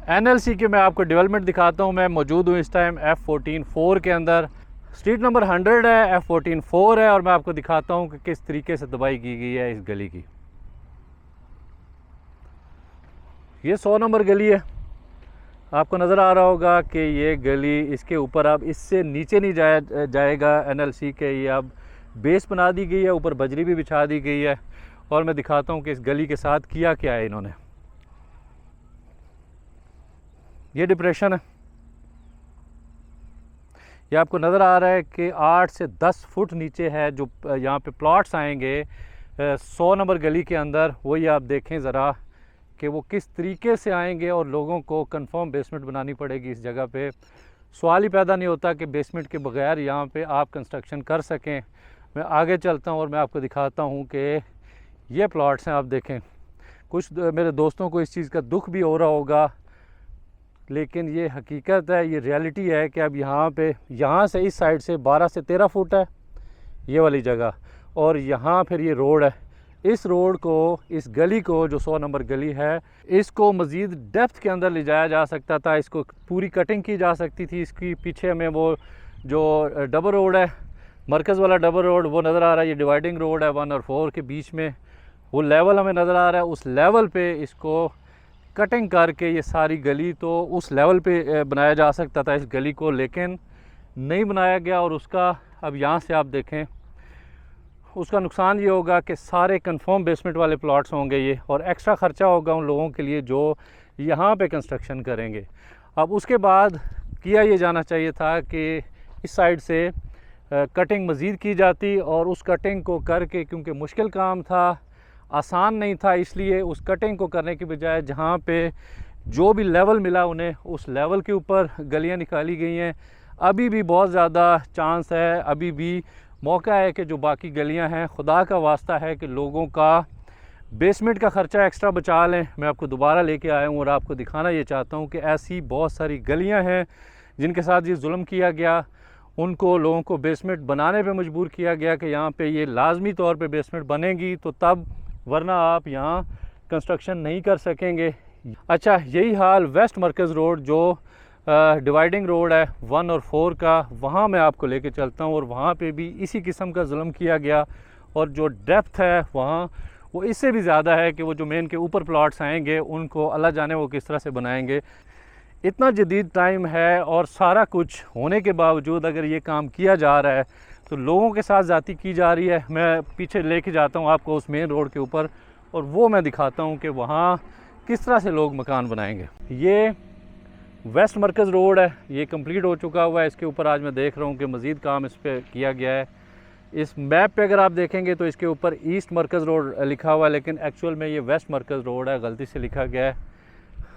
NLC के मैं आपको डेवलपमेंट दिखाता हूँ। मैं मौजूद हूँ इस टाइम F14-4 के अंदर। स्ट्रीट नंबर 100 है, F14-4 है और मैं आपको दिखाता हूँ कि किस तरीके से तबाही की गई है इस गली की। ये 100 नंबर गली है, आपको नज़र आ रहा होगा कि ये गली, इसके ऊपर अब इससे नीचे नहीं जाएगा NLC के। ये अब बेस बना दी गई है, ऊपर बजरी भी बिछा दी गई है और मैं दिखाता हूँ कि इस गली के साथ किया क्या है इन्होंने। ये डिप्रेशन है, ये आपको नज़र आ रहा है कि 8 से 10 फुट नीचे है जो यहाँ पे प्लॉट्स आएंगे 100 नंबर गली के अंदर। वही आप देखें ज़रा कि वो किस तरीके से आएंगे और लोगों को कंफर्म बेसमेंट बनानी पड़ेगी इस जगह पे। सवाल ही पैदा नहीं होता कि बेसमेंट के बगैर यहाँ पे आप कंस्ट्रक्शन कर सकें। मैं आगे चलता हूँ और मैं आपको दिखाता हूँ कि ये प्लॉट्स हैं। आप देखें, कुछ मेरे दोस्तों को इस चीज़ का दुख भी हो रहा होगा, लेकिन ये हकीकत है, ये रियलिटी है कि अब यहाँ से इस साइड से 12 से 13 फुट है ये वाली जगह, और यहाँ फिर ये रोड है। इस रोड को, इस गली को जो 100 नंबर गली है, इसको मज़ीद डेप्थ के अंदर ले जाया जा सकता था, इसको पूरी कटिंग की जा सकती थी। इसकी पीछे में वो जो डबल रोड है, मरकज़ वाला डबल रोड, वो नज़र आ रहा है। ये डिवाइडिंग रोड है 1 और 4 के बीच में, वो लेवल हमें नज़र आ रहा है। उस लेवल पे इसको कटिंग करके ये सारी गली तो उस लेवल पे बनाया जा सकता था इस गली को, लेकिन नहीं बनाया गया। और उसका अब यहाँ से आप देखें, उसका नुकसान ये होगा कि सारे कंफर्म बेसमेंट वाले प्लॉट्स होंगे ये, और एक्स्ट्रा ख़र्चा होगा उन लोगों के लिए जो यहाँ पे कंस्ट्रक्शन करेंगे। अब उसके बाद किया ये जाना चाहिए था कि इस साइड से कटिंग मज़ीद की जाती, और उस कटिंग को करके, क्योंकि मुश्किल काम था, आसान नहीं था, इसलिए उस कटिंग को करने की बजाय जहाँ पे जो भी लेवल मिला उन्हें, उस लेवल के ऊपर गलियाँ निकाली गई हैं। अभी भी बहुत ज़्यादा चांस है, अभी भी मौका है कि जो बाकी गलियां हैं, खुदा का वास्ता है कि लोगों का बेसमेंट का ख़र्चा एक्स्ट्रा बचा लें। मैं आपको दोबारा लेके आया हूँ और आपको दिखाना ये चाहता हूँ कि ऐसी बहुत सारी गलियां हैं जिनके साथ ये जुल्म किया गया। उनको, लोगों को बेसमेंट बनाने पे मजबूर किया गया कि यहाँ पे ये लाजमी तौर पे बेसमेंट बनेगी तो तब, वरना आप यहाँ कंस्ट्रक्शन नहीं कर सकेंगे। अच्छा, यही हाल वेस्ट मरकज़ रोड जो डिवाइडिंग रोड है 1 और 4 का, वहाँ मैं आपको लेके चलता हूँ, और वहाँ पे भी इसी किस्म का जुल्म किया गया। और जो डेप्थ है वहाँ, वो इससे भी ज़्यादा है कि वो जो मेन के ऊपर प्लॉट्स आएंगे उनको अल्लाह जाने वो किस तरह से बनाएंगे। इतना जदीद टाइम है और सारा कुछ होने के बावजूद अगर ये काम किया जा रहा है तो लोगों के साथ ज़्यादती की जा रही है। मैं पीछे लेके जाता हूँ आपको उस मेन रोड के ऊपर, और वो मैं दिखाता हूँ कि वहाँ किस तरह से लोग मकान बनाएंगे। ये वेस्ट मरकज़ रोड है, ये कंप्लीट हो चुका हुआ है। इसके ऊपर आज मैं देख रहा हूँ कि मज़ीद काम इस पर किया गया है। इस मैप पे अगर आप देखेंगे तो इसके ऊपर ईस्ट मरकज़ रोड लिखा हुआ है, लेकिन एक्चुअल में ये वेस्ट मरकज़ रोड है, गलती से लिखा गया है।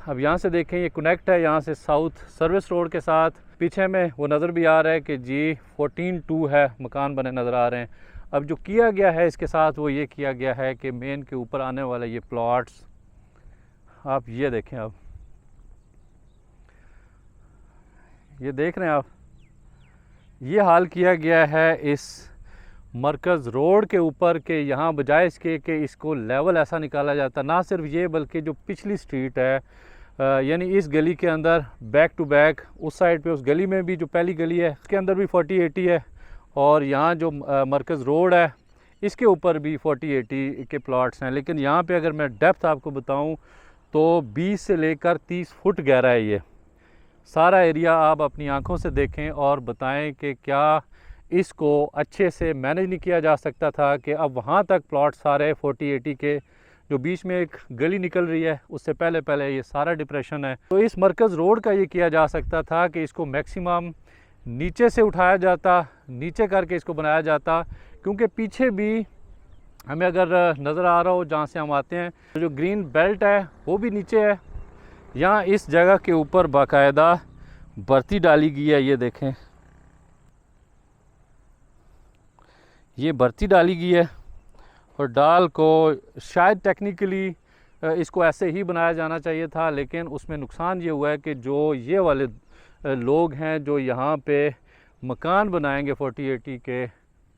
अब यहाँ से देखें, ये कनेक्ट है यहाँ से साउथ सर्विस रोड के साथ। पीछे में वो नज़र भी आ रहा है कि जी 14-2 है, मकान बने नज़र आ रहे हैं। अब जो किया गया है इसके साथ वो ये किया गया है कि मेन के ऊपर आने वाले ये प्लॉट्स, आप ये देखें, अब ये देख रहे हैं आप, ये हाल किया गया है इस मरकज़ रोड के ऊपर के यहाँ बजाय इसके कि इसको लेवल ऐसा निकाला जाता। ना सिर्फ ये बल्कि जो पिछली स्ट्रीट है, यानी इस गली के अंदर बैक टू बैक उस साइड पे, उस गली में भी जो पहली गली है उसके अंदर भी 40-80 है, और यहाँ जो मरकज़ रोड है इसके ऊपर भी 40-80 के प्लॉट्स हैं। लेकिन यहाँ पे अगर मैं डेप्थ आपको बताऊँ तो 20 से लेकर 30 फुट गहरा है ये सारा एरिया। आप अपनी आंखों से देखें और बताएं कि क्या इसको अच्छे से मैनेज नहीं किया जा सकता था कि अब वहाँ तक प्लॉट सारे 40-80 के, जो बीच में एक गली निकल रही है उससे पहले पहले ये सारा डिप्रेशन है। तो इस मरकज़ रोड का ये किया जा सकता था कि इसको मैक्सिमम नीचे से उठाया जाता, नीचे करके इसको बनाया जाता, क्योंकि पीछे भी हमें अगर नज़र आ रहा हो जहाँ से हम आते हैं, तो जो ग्रीन बेल्ट है वो भी नीचे है। यहाँ इस जगह के ऊपर बाकायदा बर्ती डाली गई है, ये देखें, ये बर्ती डाली गई है। और डाल को शायद टेक्निकली इसको ऐसे ही बनाया जाना चाहिए था, लेकिन उसमें नुकसान ये हुआ है कि जो ये वाले लोग हैं जो यहाँ पे मकान बनाएंगे 40-80 के,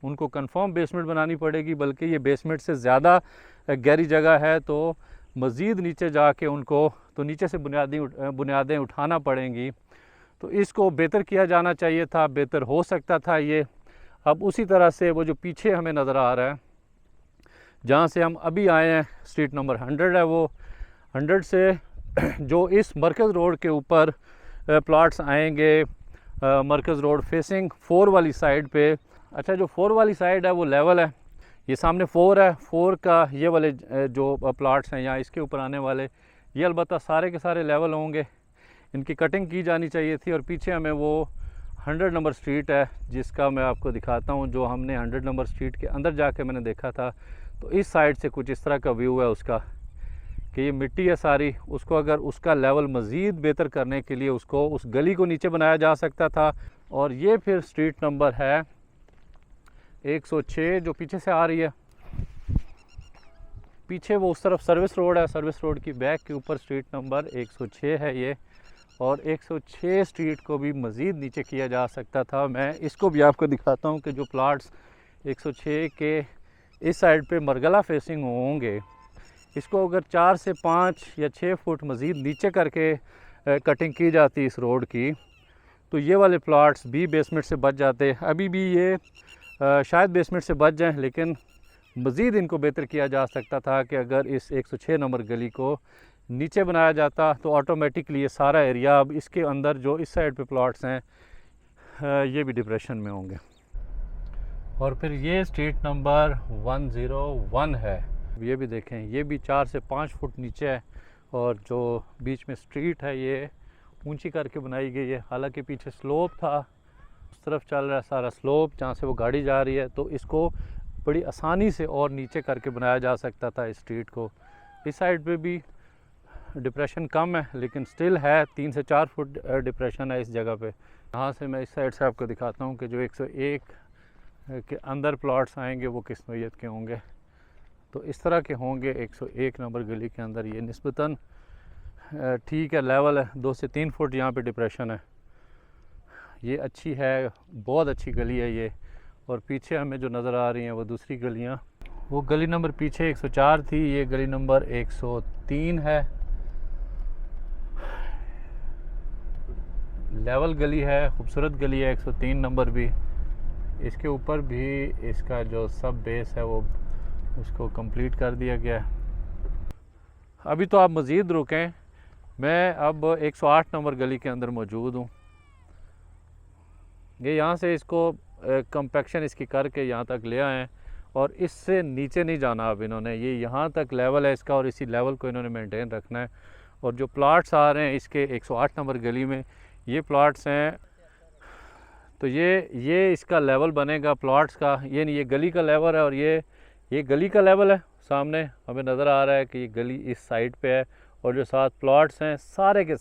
उनको कंफर्म बेसमेंट बनानी पड़ेगी, बल्कि ये बेसमेंट से ज़्यादा गहरी जगह है। तो मज़ीद नीचे जाके उनको तो नीचे से बुनियादें उठाना पड़ेंगी। तो इसको बेहतर किया जाना चाहिए था, बेहतर हो सकता था ये। अब उसी तरह से वो जो पीछे हमें नज़र आ रहा है, जहाँ से हम अभी आए हैं, स्ट्रीट नंबर 100 है, वो 100 से जो इस मरकज़ रोड के ऊपर प्लाट्स आएंगे, मरकज़ रोड फेसिंग 4 वाली साइड पे। अच्छा, जो 4 वाली साइड है वो लेवल है, ये सामने 4 है, 4 का ये वाले जो प्लाट्स हैं या इसके ऊपर आने वाले, ये अलबत्ता सारे के सारे लेवल होंगे, इनकी कटिंग की जानी चाहिए थी। और पीछे हमें वो 100 नंबर स्ट्रीट है जिसका मैं आपको दिखाता हूँ, जो हमने 100 नंबर स्ट्रीट के अंदर जाके मैंने देखा था। तो इस साइड से कुछ इस तरह का व्यू है उसका, कि ये मिट्टी है सारी, उसको अगर उसका लेवल मज़ीद बेहतर करने के लिए उसको उस गली को नीचे बनाया जा सकता था। और ये फिर स्ट्रीट नंबर है 106 जो पीछे से आ रही है, पीछे वो उस तरफ सर्विस रोड है, सर्विस रोड की बैक के ऊपर स्ट्रीट नंबर 106 है ये। और 106 स्ट्रीट को भी मज़ीद नीचे किया जा सकता था। मैं इसको भी आपको दिखाता हूँ कि जो प्लाट्स 106 के इस साइड पे मरगला फेसिंग होंगे, इसको अगर 4 से 5 या 6 फुट मज़ीद नीचे करके कटिंग की जाती इस रोड की, तो ये वाले प्लाट्स भी बेसमेंट से बच जाते। अभी भी ये शायद बेसमेंट से बच जाएं, लेकिन मज़ीद इनको बेहतर किया जा सकता था कि अगर इस 106 नंबर गली को नीचे बनाया जाता तो ऑटोमेटिकली ये सारा एरिया, अब इसके अंदर जो इस साइड पे प्लॉट्स हैं ये भी डिप्रेशन में होंगे। और फिर ये स्ट्रीट नंबर 101 है, ये भी देखें, ये भी 4 से 5 फुट नीचे है। और जो बीच में स्ट्रीट है ये ऊंची करके बनाई गई है, हालांकि पीछे स्लोप था, उस तरफ चल रहा है सारा स्लोप जहाँ से वो गाड़ी जा रही है, तो इसको बड़ी आसानी से और नीचे करके बनाया जा सकता था इस स्ट्रीट को। इस साइड पे भी डिप्रेशन कम है, लेकिन स्टिल है 3 से 4 फुट डिप्रेशन है इस जगह पे। यहाँ से मैं इस साइड से आपको दिखाता हूँ कि जो 101 के अंदर प्लॉट्स आएंगे वो किस नौइयत के होंगे। तो इस तरह के होंगे 101 नंबर गली के अंदर। ये निस्बतन ठीक है, लेवल है, 2 से 3 फुट यहाँ पे डिप्रेशन है। ये अच्छी है, बहुत अच्छी गली है ये। और पीछे हमें जो नज़र आ रही हैं वो दूसरी गलियाँ, वो गली नंबर पीछे 104 थी, ये गली नंबर 103 है। लेवल गली है, खूबसूरत गली है, 103 नंबर भी। इसके ऊपर भी इसका जो सब बेस है वो उसको कंप्लीट कर दिया गया है। अभी तो आप मज़ीद रुकें, मैं अब 108 नंबर गली के अंदर मौजूद हूँ। ये यहाँ से इसको कम्पेक्शन इसकी करके यहाँ तक ले आए हैं और इससे नीचे नहीं जाना अब इन्होंने, ये यहाँ तक लेवल है इसका और इसी लेवल को इन्होंने मेंटेन रखना है। और जो प्लाट्स आ रहे हैं इसके 108 नंबर गली में, ये प्लाट्स हैं, तो ये इसका लेवल बनेगा प्लाट्स का, ये नहीं, ये गली का लेवल है। और ये गली का लेवल है, सामने हमें नज़र आ रहा है कि ये गली इस साइड पे है। और जो 7 प्लाट्स हैं सारे के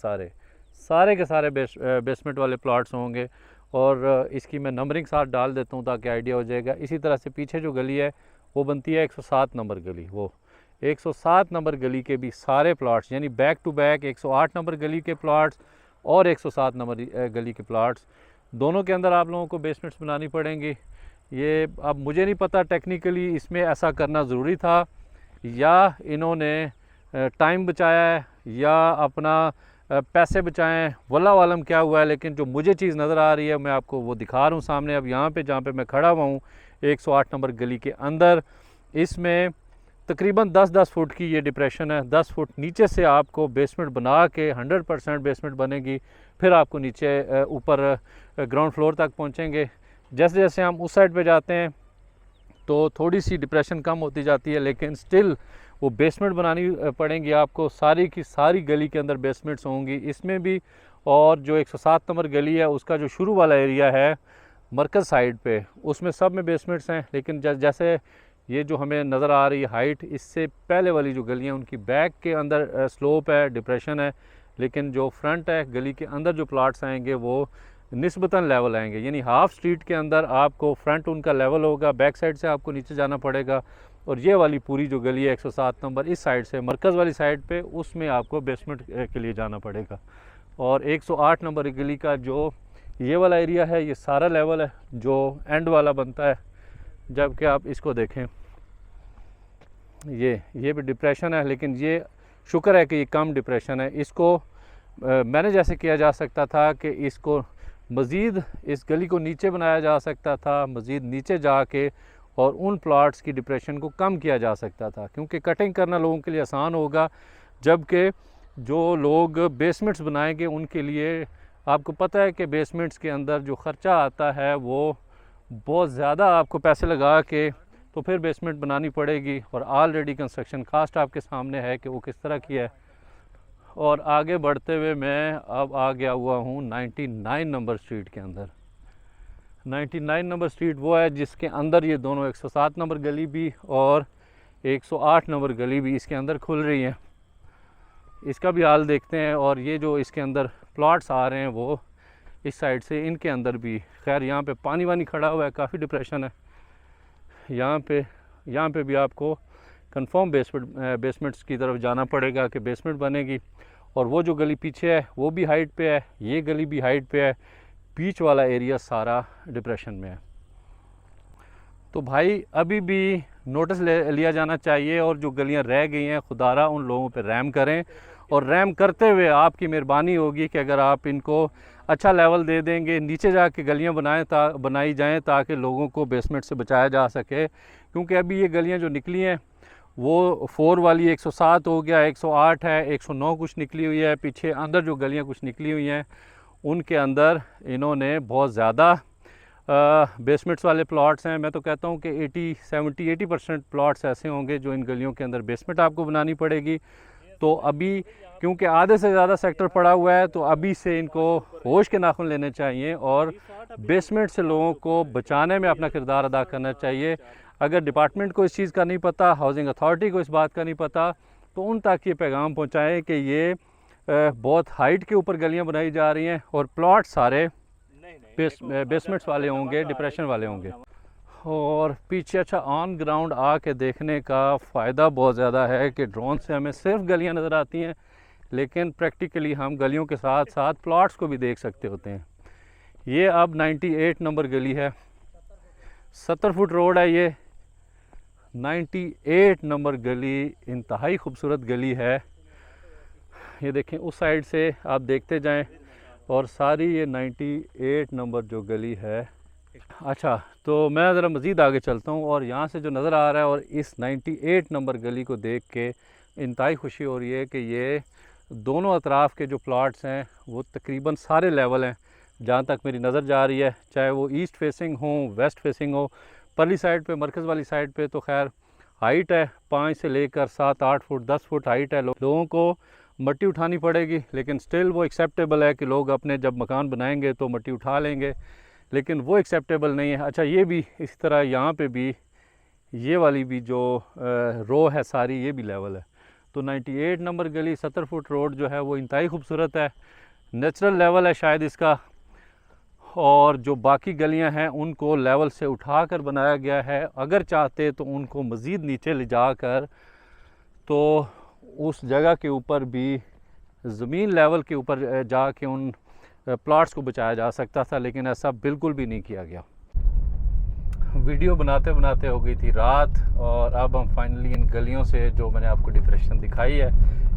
सारे बेसमेंट वाले प्लाट्स होंगे। और इसकी मैं नंबरिंग साथ डाल देता हूँ ताकि आइडिया हो जाएगा। इसी तरह से पीछे जो गली है वो बनती है 107 नंबर गली, वो 107 नंबर गली के भी सारे प्लाट्स, यानी बैक टू बैक 108 नंबर गली के प्लाट्स और 107 नंबर गली के प्लाट्स, दोनों के अंदर आप लोगों को बेसमेंट्स बनानी पड़ेंगी। ये अब मुझे नहीं पता टेक्निकली इसमें ऐसा करना ज़रूरी था या इन्होंने टाइम बचाया है या अपना पैसे बचाएं, वल्लाह आलम क्या हुआ है। लेकिन जो मुझे चीज़ नज़र आ रही है मैं आपको वो दिखा रहा हूँ सामने। अब यहाँ पे जहाँ पे मैं खड़ा हुआ हूँ 108 नंबर गली के अंदर, इसमें तकरीबन 10-10 फुट की ये डिप्रेशन है। 10 फुट नीचे से आपको बेसमेंट बना के 100% बेसमेंट बनेगी, फिर आपको नीचे ऊपर ग्राउंड फ्लोर तक पहुँचेंगे। जैसे जैसे हम उस साइड पे जाते हैं तो थोड़ी सी डिप्रेशन कम होती जाती है, लेकिन स्टिल वो बेसमेंट बनानी पड़ेंगी आपको। सारी की सारी गली के अंदर बेसमेंट्स होंगी इसमें भी। और जो 107 नंबर गली है उसका जो शुरू वाला एरिया है मरकज़ साइड पे, उसमें सब में बेसमेंट्स हैं। लेकिन जैसे ये जो हमें नज़र आ रही है हाइट, इससे पहले वाली जो गलियाँ उनकी बैक के अंदर स्लोप है, डिप्रेशन है। लेकिन जो फ्रंट है गली के अंदर जो प्लाट्स आएंगे वो निस्बतन लेवल आएंगे, यानी हाफ स्ट्रीट के अंदर आपको फ्रंट उनका लेवल होगा, बैक साइड से आपको नीचे जाना पड़ेगा। और ये वाली पूरी जो गली है 107 नंबर, इस साइड से मरकज़ वाली साइड पे, उसमें आपको बेसमेंट के लिए जाना पड़ेगा। और 108 नंबर गली का जो ये वाला एरिया है ये सारा लेवल है जो एंड वाला बनता है। जबकि आप इसको देखें, ये भी डिप्रेशन है, लेकिन ये शुक्र है कि ये कम डिप्रेशन है। इसको मैंने जैसे किया जा सकता था कि इसको मज़ीद इस गली को नीचे बनाया जा सकता था, मज़ीद नीचे जाके और उन प्लॉट्स की डिप्रेशन को कम किया जा सकता था, क्योंकि कटिंग करना लोगों के लिए आसान होगा, जबकि जो लोग बेसमेंट्स बनाएंगे उनके लिए आपको पता है कि बेसमेंट्स के अंदर जो ख़र्चा आता है वो बहुत ज़्यादा आपको पैसे लगा के तो फिर बेसमेंट बनानी पड़ेगी, और ऑलरेडी कंस्ट्रक्शन कास्ट आपके सामने है कि वो किस तरह की है। और आगे बढ़ते हुए मैं अब आ गया हुआ हूँ 99 नंबर स्ट्रीट के अंदर। 99 नंबर स्ट्रीट वो है जिसके अंदर ये दोनों 107 नंबर गली भी और 108 नंबर गली भी इसके अंदर खुल रही है। इसका भी हाल देखते हैं। और ये जो इसके अंदर प्लॉट्स आ रहे हैं वो इस साइड से, इनके अंदर भी खैर यहाँ पे पानी वानी खड़ा हुआ है, काफ़ी डिप्रेशन है यहाँ पे भी आपको कंफर्म बेसमेंट्स की तरफ जाना पड़ेगा कि बेसमेंट बनेगी। और वो जो गली पीछे है वो भी हाइट पे है, ये गली भी हाइट पे है, बीच वाला एरिया सारा डिप्रेशन में है। तो भाई अभी भी नोटिस लिया जाना चाहिए, और जो गलियां रह गई हैं खुदारा उन लोगों पे रहम करें, और रहम करते हुए आपकी मेहरबानी होगी कि अगर आप इनको अच्छा लेवल दे देंगे, नीचे जाके गलियां बनाई जाएं ताकि लोगों को बेसमेंट से बचाया जा सके। क्योंकि अभी ये गलियां जो निकली हैं वो 4 वाली 107 हो गया, 108 है, 109 कुछ निकली हुई है, पीछे अंदर जो गलियां कुछ निकली हुई हैं उनके अंदर इन्होंने बहुत ज़्यादा बेसमेंट्स वाले प्लॉट्स हैं। मैं तो कहता हूं कि 80% प्लॉट्स ऐसे होंगे जो इन गलियों के अंदर बेसमेंट आपको बनानी पड़ेगी। तो अभी क्योंकि आधे से ज़्यादा सेक्टर पड़ा हुआ है, तो अभी से इनको होश के नाखून लेने चाहिए और बेसमेंट से लोगों को बचाने में अपना किरदार अदा करना चाहिए। अगर डिपार्टमेंट को इस चीज़ का नहीं पता, हाउसिंग अथॉरिटी को इस बात का नहीं पता, तो उन तक ये पैगाम पहुँचाएँ कि ये बहुत हाइट के ऊपर गलियाँ बनाई जा रही हैं और प्लॉट सारे बेसमेंट्स वाले होंगे, डिप्रेशन वाले होंगे। और पीछे अच्छा ऑन ग्राउंड आके देखने का फ़ायदा बहुत ज़्यादा है कि ड्रोन से हमें सिर्फ गलियां नज़र आती हैं, लेकिन प्रैक्टिकली हम गलियों के साथ साथ प्लॉट्स को भी देख सकते होते हैं। ये अब 98 नंबर गली है, 70 फुट रोड है। ये 98 नंबर गली इंतहाई खूबसूरत गली है। ये देखें उस साइड से आप देखते जाएं, और सारी ये 98 नंबर जो गली है। अच्छा, तो मैं ज़रा मज़ीद आगे चलता हूँ, और यहाँ से जो नज़र आ रहा है और इस 98 नंबर गली को देख के इंतहाई खुशी हो रही है कि ये दोनों अतराफ़ के जो प्लॉट्स हैं वो तकरीबन सारे लेवल हैं जहाँ तक मेरी नज़र जा रही है, चाहे वो ईस्ट फेसिंग हो, वेस्ट फेसिंग हो। परली साइड पे, मरकज़ वाली साइड पे तो खैर हाइट है 5 से लेकर 7-8 फुट 10 फुट हाइट है। लोगों को मट्टी उठानी पड़ेगी, लेकिन स्टिल वो एक्सेप्टेबल है कि लोग अपने जब मकान बनाएंगे तो मट्टी उठा लेंगे, लेकिन वो एक्सेप्टेबल नहीं है। अच्छा, ये भी इसी तरह यहाँ पे भी ये वाली भी जो रो है सारी, ये भी लेवल है। तो 98 नंबर गली 70 फुट रोड जो है वो इंतहाई खूबसूरत है, नेचुरल लेवल है शायद इसका। और जो बाकी गलियां हैं उनको लेवल से उठा कर बनाया गया है। अगर चाहते तो उनको मज़ीद नीचे ले जाकर तो उस जगह के ऊपर भी ज़मीन लेवल के ऊपर जाके उन प्लॉट्स को बचाया जा सकता था, लेकिन ऐसा बिल्कुल भी नहीं किया गया। वीडियो बनाते बनाते हो गई थी रात, और अब हम फाइनली इन गलियों से जो मैंने आपको डिप्रेशन दिखाई है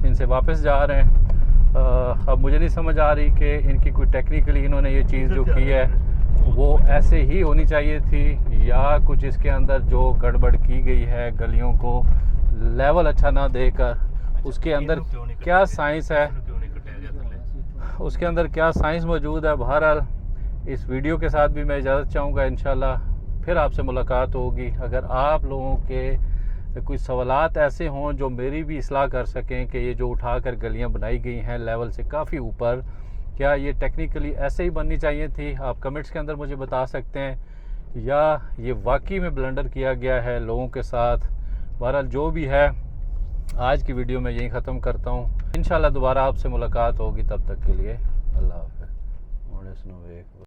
इनसे वापस जा रहे हैं। अब मुझे नहीं समझ आ रही कि इनकी कोई टेक्निकली इन्होंने ये चीज़ जो की है वो ऐसे ही होनी चाहिए थी, या कुछ इसके अंदर जो गड़बड़ की गई है गलियों को लेवल अच्छा ना देकर, उसके अंदर क्या साइंस है, उसके अंदर क्या साइंस मौजूद है। बहरहाल इस वीडियो के साथ भी मैं इजाज़त चाहूँगा, इंशाल्लाह फिर आपसे मुलाकात होगी। अगर आप लोगों के कोई सवालात ऐसे हों जो मेरी भी इस्लाह कर सकें कि ये जो उठाकर गलियां बनाई गई हैं लेवल से काफ़ी ऊपर, क्या ये टेक्निकली ऐसे ही बननी चाहिए थी, आप कमेंट्स के अंदर मुझे बता सकते हैं, या ये वाकई में ब्लंडर किया गया है लोगों के साथ। बहरहाल जो भी है, आज की वीडियो में यहीं ख़त्म करता हूँ। इंशाल्लाह दोबारा आपसे मुलाकात होगी, तब तक के लिए अल्लाह हाफ़िज़।